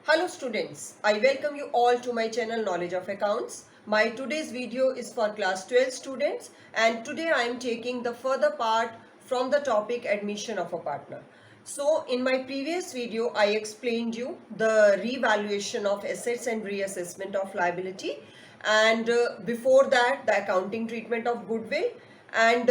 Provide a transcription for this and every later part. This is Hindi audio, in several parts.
Hello students, I welcome you all to my channel Knowledge of Accounts. My today's video is for class 12 students and today I am taking the further part from the topic admission of a partner. So in my previous video I explained you the revaluation of assets and reassessment of liability and before that the accounting treatment of goodwill and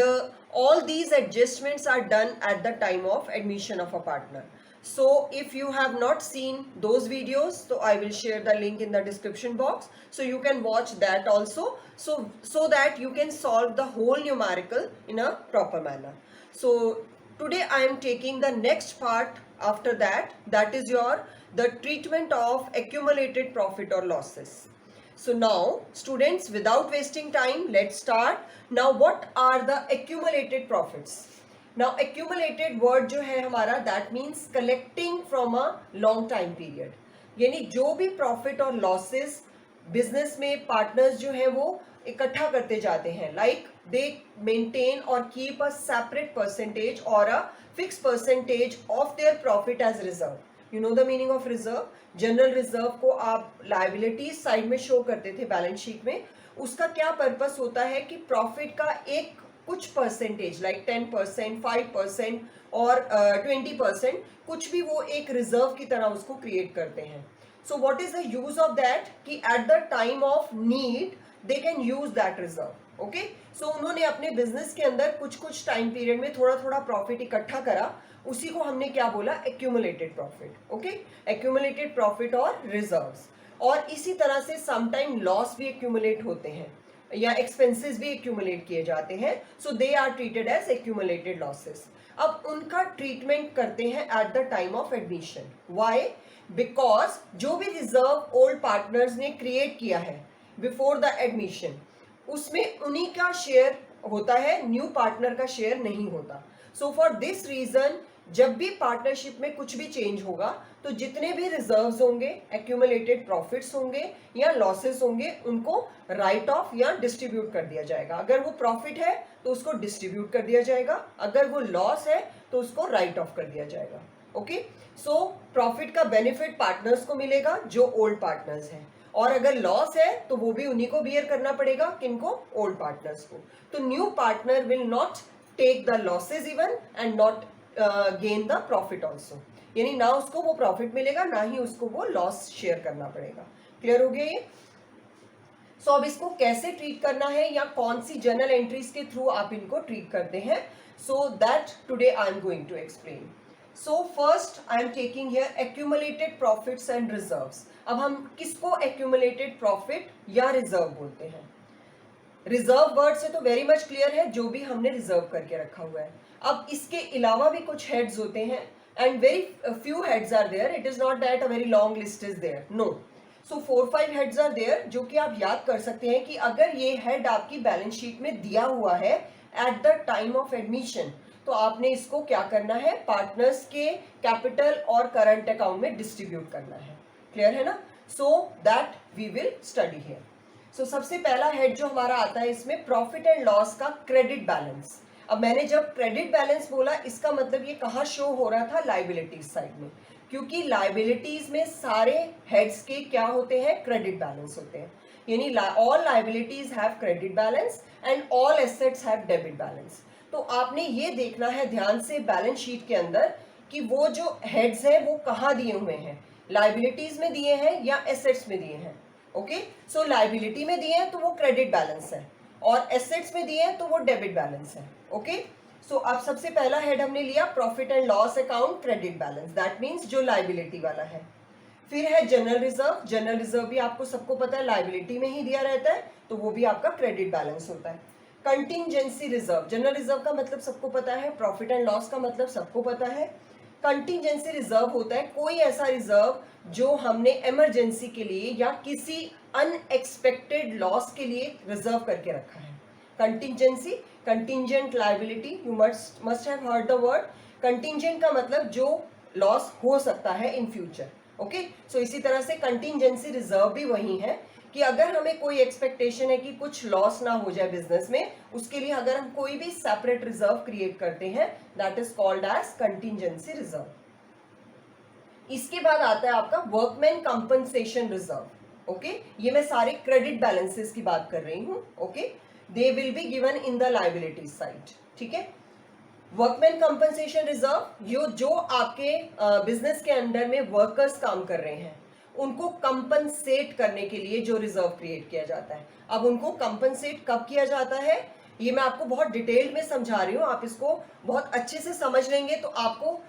all these adjustments are done at the time of admission of a partner. So if you have not seen those videos, so I will share the link in the description box, so you can watch that also, so that you can solve the whole numerical in a proper manner. So today I am taking the next part after that, that is the treatment of accumulated profit or losses. So now students, without wasting time, let's start. Now what are the accumulated profits? Now accumulated word जो है हमारा that means collecting from a long time period, यानी जो भी profit और losses business में partners जो है वो इकट्ठा करते जाते हैं, like they maintain or keep a separate percentage or a fixed percentage of their profit as reserve. You know the meaning of reserve? General reserve को आप लाइबिलिटीज साइड में शो करते थे बैलेंस शीट में. उसका क्या पर्पस होता है कि प्रॉफिट का एक कुछ परसेंटेज लाइक 10%, 5% और 20% कुछ भी वो एक रिजर्व की तरह उसको क्रिएट करते हैं. So what is the use of that कि at the time of need they can use that reserve. Okay, so उन्होंने अपने बिजनेस के अंदर कुछ कुछ टाइम पीरियड में थोड़ा थोड़ा प्रॉफिट इकट्ठा करा, उसी को हमने क्या बोला, accumulated profit. Okay, accumulated profit और रिजर्व्स. और इसी तरह से समटाइम लॉस भी एक्यूमुलेट होते हैं या एक्सपेंसेस भी एक्यूमुलेट किए जाते हैं, so they are treated as accumulated losses. अब उनका ट्रीटमेंट करते हैं at the time of admission. Why? Because जो भी रिजर्व ओल्ड पार्टनर्स ने क्रिएट किया है बिफोर द एडमिशन, उसमें उन्हीं का शेयर होता है, न्यू पार्टनर का शेयर नहीं होता. सो फॉर दिस रीजन जब भी पार्टनरशिप में कुछ भी चेंज होगा तो जितने भी रिजर्व्स होंगे, एक्यूमुलेटेड प्रॉफिट्स होंगे या लॉसेस होंगे, उनको राइट ऑफ या डिस्ट्रीब्यूट कर दिया जाएगा. अगर वो प्रॉफिट है तो उसको डिस्ट्रीब्यूट कर दिया जाएगा, अगर वो लॉस है तो उसको राइट ऑफ कर दिया जाएगा. ओके, सो प्रॉफिट का बेनिफिट पार्टनर्स को मिलेगा जो ओल्ड पार्टनर्स हैं, और अगर लॉस है तो वो भी उन्हीं को बियर करना पड़ेगा. किनको? ओल्ड पार्टनर्स को. तो new partner will not take the losses even and not gain the profit also, यानी ना उसको वो प्रॉफिट मिलेगा ना ही उसको वो लॉस शेयर करना पड़ेगा. क्लियर हो गया ये? सो अब इसको कैसे ट्रीट करना है या कौन सी जर्नल एंट्रीज के थ्रू आप इनको ट्रीट करते हैं, so that today I am going to explain. So first I am taking here accumulated profits and reserves. अब हम किसको एक्यूमुलेटेड प्रॉफिट या रिजर्व बोलते हैं? रिजर्व वर्ड से तो वेरी मच क्लियर है, जो भी हमने रिजर्व करके रखा हुआ है. अब इसके अलावा भी कुछ हेड्स होते हैं and very few heads are there. It is not that a very long list is there, no. So 4-5 heads are there जो कि आप याद कर सकते हैं कि अगर ये हेड आपकी बैलेंस शीट में दिया हुआ है eight the time of admission, तो आपने इसको क्या करना है, पार्टनर्स के कैपिटल और करंट अकाउंट में डिस्ट्रीब्यूट करना है. क्लियर है ना? So that we will study here. So सबसे पहला हेड जो हमारा आता है इसमें प्रॉफिट एंड लॉस का क्रेडिट बैलेंस. अब मैंने जब क्रेडिट बैलेंस बोला, इसका मतलब ये कहाँ शो हो रहा था, लाइबिलिटीज साइड में, क्योंकि लाइबिलिटीज में सारे हेड्स के क्या होते हैं, क्रेडिट बैलेंस होते हैं. यानी all liabilities have credit balance and all assets have debit balance. तो आपने ये देखना है ध्यान से बैलेंस शीट के अंदर कि वो जो हेड्स हैं वो कहाँ दिए हुए हैं, लाइबिलिटीज में दिए हैं या एसेट्स में दिए हैं. ओके, सो लाइबिलिटी में दिए हैं तो वो क्रेडिट बैलेंस है, और एसेट्स में दिए हैं तो वो डेबिट बैलेंस है. ओके, सो अब सबसे पहला हेड हमने लिया profit and loss account credit balance, that means जो लाइबिलिटी वाला है. फिर है जनरल रिजर्व. जनरल रिजर्व भी आपको सबको पता है लाइबिलिटी में ही दिया रहता है, तो वो भी आपका क्रेडिट बैलेंस होता है. कंटिंजेंसी रिजर्व, जनरल रिजर्व का मतलब सबको पता है, प्रॉफिट एंड लॉस का मतलब सबको पता है. कंटिंजेंसी रिजर्व होता है कोई ऐसा रिजर्व जो हमने इमरजेंसी के लिए या किसी अनएक्सपेक्टेड लॉस के लिए रिजर्व करके रखा है. Contingency, contingent liability, you must have heard the word. Contingent का मतलब जो लॉस हो सकता है इन फ्यूचर. ओके, सो इसी तरह से कंटिंजेंसी रिजर्व भी वही है कि अगर हमें कोई एक्सपेक्टेशन है कि कुछ लॉस ना हो जाए बिजनेस में, उसके लिए अगर हम कोई भी सेपरेट रिजर्व क्रिएट करते हैं, that is called as contingency reserve. इसके बाद आता है आपका वर्कमैन कंपनसेशन रिजर्व। ओके, ये मैं सारे क्रेडिट बैलेंसेस की बात कर रही हूँ। Okay, they will be given in the liability side. ठीक है, वर्कमैन कंपनसेशन रिजर्व, जो आपके बिजनेस के अंडर में वर्कर्स काम कर रहे हैं उनको कंपनसेट करने के लिए जो रिजर्व क्रिएट किया जाता है। अब उनको कंपनसेट कब किया जाता है ये मैं आपको बहुत डिटेल में समझा रही हूँ। आप इसको बहुत अच्छे से समझ लेंगे तो आपको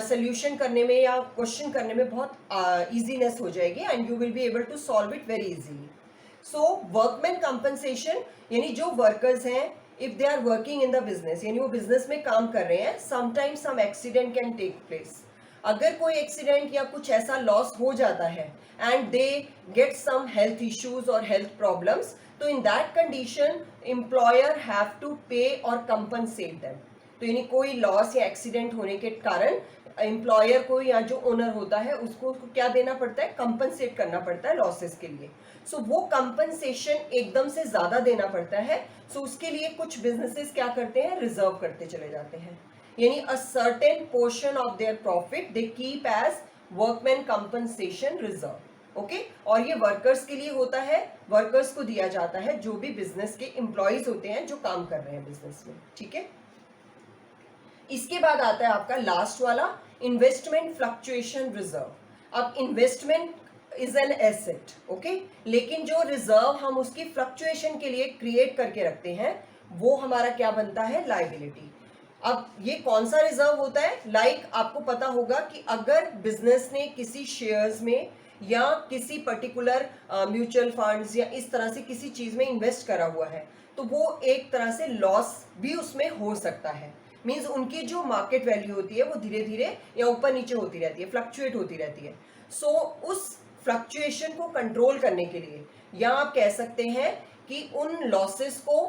सोल्यूशन करने में या क्वेश्चन करने में बहुत इजीनेस हो जाएगी and you will be able to solve it very easily. So workman compensation यानी जो वर्कर्स हैं if they are working in the business, यानी वो बिजनेस में काम कर रहे हैं, sometimes some accident can take place. अगर कोई एक्सीडेंट या कुछ ऐसा लॉस हो जाता है and they get some health issues और हेल्थ प्रॉब्लम्स, तो in that condition employer have to pay और कंपनसेट देम। तो यानी कोई लॉस या एक्सीडेंट होने के कारण एम्प्लॉयर को या जो ओनर होता है उसको क्या देना पड़ता है, कंपनसेट करना पड़ता है लॉसेस के लिए। सो वो कंपनसेशन एकदम से ज्यादा देना पड़ता है। सो उसके लिए कुछ बिजनेसेस क्या करते हैं, रिजर्व करते चले जाते हैं, यानी a certain portion of their profit they keep as workman compensation reserve. Okay, और ये वर्कर्स के लिए होता है, वर्कर्स को दिया जाता है जो भी बिजनेस के एम्प्लॉयज होते हैं जो काम कर रहे हैं बिजनेस में। ठीक है, इसके बाद आता है आपका लास्ट वाला इन्वेस्टमेंट फ्लक्चुएशन रिजर्व। अब investment is an asset, okay, लेकिन जो रिजर्व हम उसकी फ्लक्चुएशन के लिए क्रिएट करके रखते हैं वो हमारा क्या बनता है, लायबिलिटी। अब ये कौन सा रिजर्व होता है, लाइक आपको पता होगा कि अगर बिजनेस ने किसी शेयर्स में या किसी पर्टिकुलर म्यूचुअल फंड्स या इस तरह से किसी चीज में इन्वेस्ट करा हुआ है तो वो एक तरह से लॉस भी उसमें हो सकता है। मींस उनकी जो मार्केट वैल्यू होती है वो धीरे धीरे या ऊपर नीचे होती रहती है, फ्लक्चुएट होती रहती है। सो उस फ्लक्चुएशन को कंट्रोल करने के लिए या आप कह सकते हैं कि उन लॉसेस को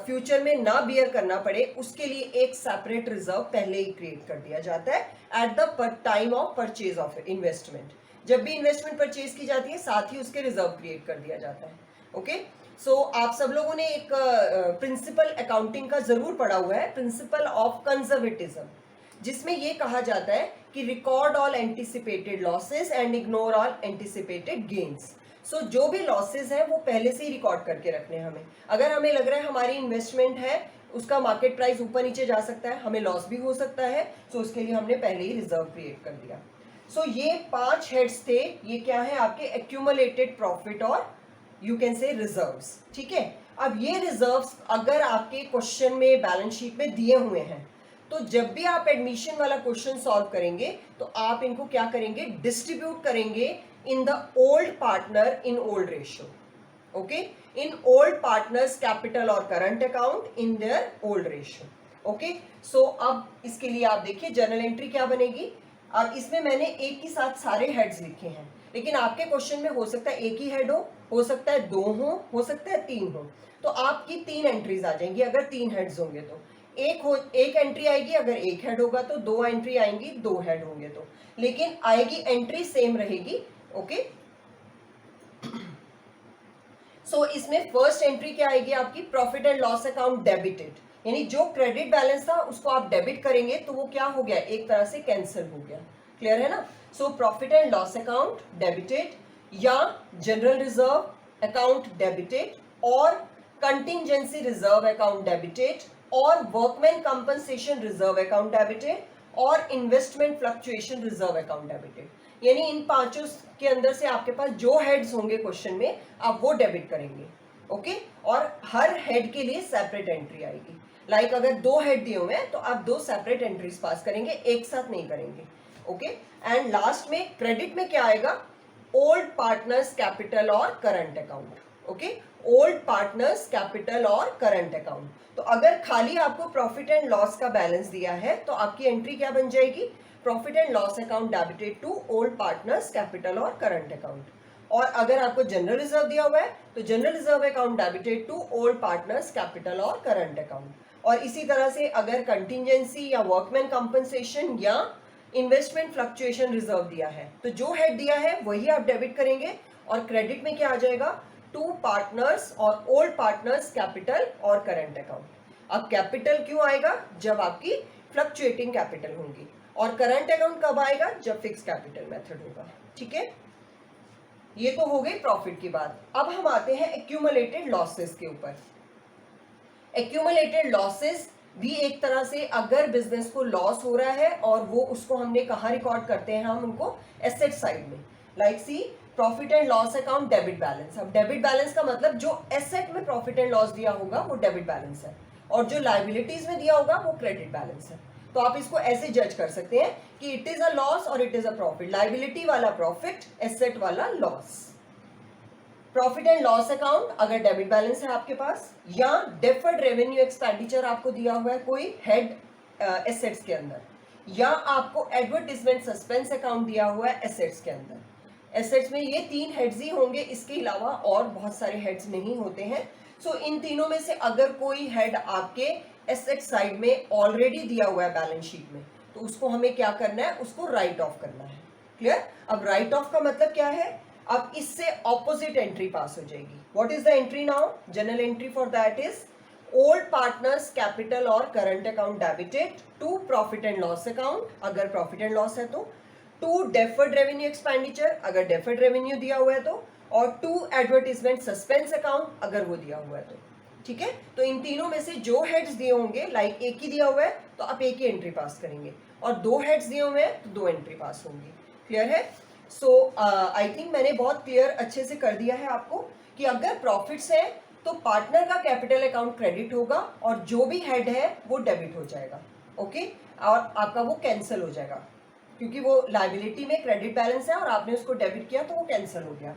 फ्यूचर में ना बियर करना पड़े उसके लिए एक सेपरेट रिजर्व पहले ही क्रिएट कर दिया जाता है eight the time of purchase of investment. जब भी इन्वेस्टमेंट परचेज की जाती है साथ ही उसके रिजर्व क्रिएट कर दिया जाता है। ओके, सो आप सब लोगों ने एक प्रिंसिपल अकाउंटिंग का जरूर पढ़ा हुआ है, प्रिंसिपल ऑफ कंजर्वेटिज्म, जिसमें ये कहा जाता है कि record all anticipated losses and ignore all anticipated gains. So जो भी लॉसेस हैं वो पहले से ही रिकॉर्ड करके रखने हैं हमें। अगर हमें लग रहा है हमारी इन्वेस्टमेंट है उसका मार्केट प्राइस ऊपर नीचे जा सकता है, हमें लॉस भी हो सकता है, सो उसके लिए हमने पहले ही रिजर्व क्रिएट कर दिया। सो ये 5 हेड्स थे, ये क्या है आपके एक्यूमुलेटेड प्रॉफिट और यू कैन से रिजर्व्स। ठीक है, अब ये रिजर्व्स अगर आपके क्वेश्चन में बैलेंस शीट में दिए हुए हैं तो जब भी आप एडमिशन वाला क्वेश्चन सॉल्व करेंगे तो आप इनको क्या करेंगे, डिस्ट्रीब्यूट करेंगे in the old partner in old ratio. Okay, in old partners capital और current account in their old ratio. Okay, so अब इसके लिए आप देखिए जर्नल एंट्री क्या बनेगी। अब इसमें मैंने एक ही साथ सारे हेड्स लिखे हैं, लेकिन आपके क्वेश्चन में हो सकता है एक ही हेड हो सकता है 2 हो सकता है 3 हो, तो आपकी 3 एंट्रीज आ जाएंगी अगर 3 हेड्स होंगे तो। एक एंट्री आएगी अगर एक हेड होगा तो, 2 एंट्री आएंगी 2 हेड होंगे तो, लेकिन आएगी एंट्री सेम रहेगी। ओके, सो इसमें फर्स्ट एंट्री क्या आएगी आपकी, profit and loss account debited, यानी जो क्रेडिट बैलेंस था उसको आप डेबिट करेंगे तो वो क्या हो गया, एक तरह से कैंसिल हो गया। क्लियर है ना। So profit and loss account debited या जनरल रिजर्व अकाउंट डेबिटेड और कंटिंजेंसी रिजर्व अकाउंट डेबिटेड और workman compensation reserve account debited और investment fluctuation reserve account debited, यानी इन पांचों के अंदर से आपके पास जो हेड्स होंगे क्वेश्चन में आप वो डेबिट करेंगे। ओके, और हर हेड के लिए सेपरेट एंट्री आएगी। लाइक अगर 2 हेड दिए हुए हैं तो आप 2 सेपरेट एंट्रीज पास करेंगे, एक साथ नहीं करेंगे। ओके, एंड लास्ट में क्रेडिट में क्या आएगा, ओल्ड पार्टनर्स कैपिटल और current account. Okay, old partners capital और करंट अकाउंट। तो अगर खाली आपको प्रॉफिट एंड लॉस का बैलेंस दिया है तो आपकी एंट्री क्या बन जाएगी, profit and loss account debited to old partners capital और करंट अकाउंट। और अगर आपको जनरल रिजर्व दिया हुआ है तो general reserve account debited to old partners capital और करंट अकाउंट। और इसी तरह से अगर कंटिंजेंसी या वर्कमैन कंपनसेशन या इन्वेस्टमेंट फ्लक्चुएशन रिजर्व दिया है तो जो हेड दिया है वही आप डेबिट करेंगे और क्रेडिट में क्या आ जाएगा, टू पार्टनर्स और ओल्ड पार्टनर्स कैपिटल और करंट अकाउंट। अब कैपिटल क्यों आएगा, जब आपकी फ्लक्चुएटिंग कैपिटल होंगी, और करंट अकाउंट कब आएगा, जब फिक्स कैपिटल मेथड होगा। ठीक है, ये तो हो गई प्रॉफिट की बात। अब हम आते हैं एक्यूमुलेटेड लॉसेस के ऊपर। एक्यूमुलेटेड लॉसेस भी एक तरह से, अगर बिजनेस को लॉस हो रहा है और वो उसको हमने कहाँ रिकॉर्ड करते हैं, हम उनको एसेट साइड में, like see profit and loss account, debit balance. अब डेबिट बैलेंस का मतलब जो एसेट में प्रॉफिट एंड लॉस दिया होगा वो डेबिट बैलेंस है, और जो लाइबिलिटीज में दिया होगा वो क्रेडिट बैलेंस है। तो आप इसको ऐसे जज कर सकते हैं कि इट इज अ लॉस और it is a profit, liability वाला प्रॉफिट, एसेट वाला loss. Profit and loss account अगर डेबिट बैलेंस है आपके पास, या डेफर्ड रेवेन्यू एक्सपेंडिचर आपको दिया हुआ है कोई हेड एसेट्स के अंदर, या आपको एडवर्टीजमेंट सस्पेंस अकाउंट दिया हुआ है एसेट्स के अंदर। एसेट्स में ये 3 हेड्स ही होंगे, इसके अलावा और बहुत सारे हेड्स नहीं होते हैं। सो इन तीनों में से अगर कोई हेड आपके एसेट साइड में ऑलरेडी दिया हुआ है बैलेंस शीट में, तो उसको हमें क्या करना है, उसको राइट ऑफ करना है। क्लियर? अब राइट ऑफ का मतलब क्या है, अब इससे ऑपोजिट एंट्री पास हो जाएगी। What is the entry now, general entry for that is old partners capital और current account debited to profit and loss account, अगर प्रॉफिट एंड लॉस है तो, टू डेफर्ड रेवेन्यू एक्सपेंडिचर, अगर डेफर्ड रेवेन्यू दिया हुआ है तो, और टू एडवर्टीजमेंट सस्पेंस अकाउंट, अगर वो दिया हुआ है तो। ठीक है, तो इन तीनों में से जो हेड्स दिए होंगे, लाइक एक ही दिया हुआ है तो आप एक ही एंट्री पास करेंगे, और 2 हेड्स दिए हुए हैं तो 2 एंट्री पास होंगी। क्लियर है? सो आई थिंक मैंने बहुत क्लियर अच्छे से कर दिया है आपको कि अगर प्रॉफिट्स है तो पार्टनर का कैपिटल अकाउंट क्रेडिट होगा और जो भी हेड है वो डेबिट हो जाएगा। ओके, और आपका वो कैंसिल हो जाएगा, क्योंकि वो लाइबिलिटी में क्रेडिट बैलेंस है और आपने उसको डेबिट किया तो वो कैंसिल हो गया।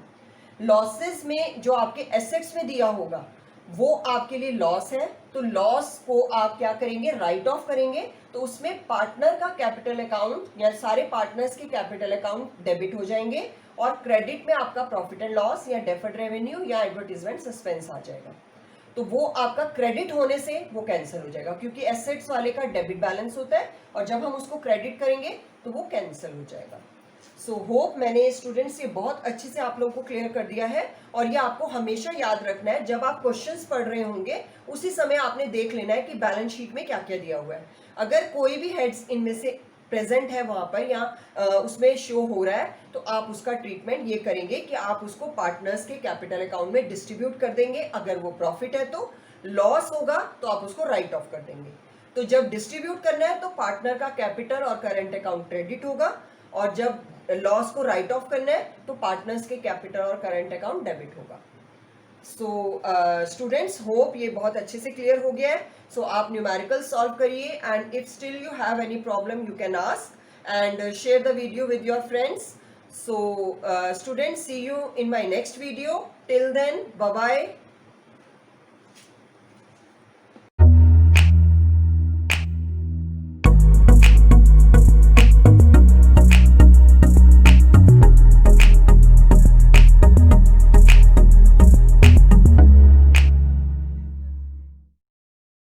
लॉसेस में जो आपके एसेट्स में दिया होगा वो आपके लिए लॉस है, तो लॉस को आप क्या करेंगे, राइट ऑफ करेंगे। तो उसमें पार्टनर का कैपिटल अकाउंट या सारे पार्टनर्स के कैपिटल अकाउंट डेबिट हो जाएंगे, और क्रेडिट में आपका प्रॉफिट एंड लॉस या डेफर्ड रेवेन्यू या एडवर्टीजमेंट सस्पेंस आ जाएगा। तो वो आपका क्रेडिट होने से वो कैंसिल हो जाएगा, क्योंकि एसेट्स वाले का डेबिट बैलेंस होता है और जब हम उसको क्रेडिट करेंगे तो वो कैंसिल हो जाएगा। सो होप मैंने स्टूडेंट्स ये बहुत अच्छे से आप लोगों को क्लियर कर दिया है, और ये आपको हमेशा याद रखना है, जब आप क्वेश्चंस पढ़ रहे होंगे उसी समय आपने देख लेना है कि बैलेंस शीट में क्या क्या दिया हुआ है। अगर कोई भी हेड्स इनमें से प्रेजेंट है वहां पर या उसमें शो हो रहा है, तो आप उसका ट्रीटमेंट ये करेंगे कि आप उसको पार्टनर्स के कैपिटल अकाउंट में डिस्ट्रीब्यूट कर देंगे। अगर वो प्रॉफिट है तो, लॉस होगा तो आप उसको राइट ऑफ कर देंगे। तो जब डिस्ट्रीब्यूट करना है तो पार्टनर का कैपिटल और करंट अकाउंट क्रेडिट होगा, और जब लॉस को राइट ऑफ करना है तो पार्टनर्स के कैपिटल और करंट अकाउंट डेबिट होगा। सो स्टूडेंट्स, होप ये बहुत अच्छे से क्लियर हो गया है। सो आप न्यूमेरिकल सॉल्व करिए, and if still you have any problem you can ask and share the video with your friends. So students, see you in my next video. Till then, bye bye,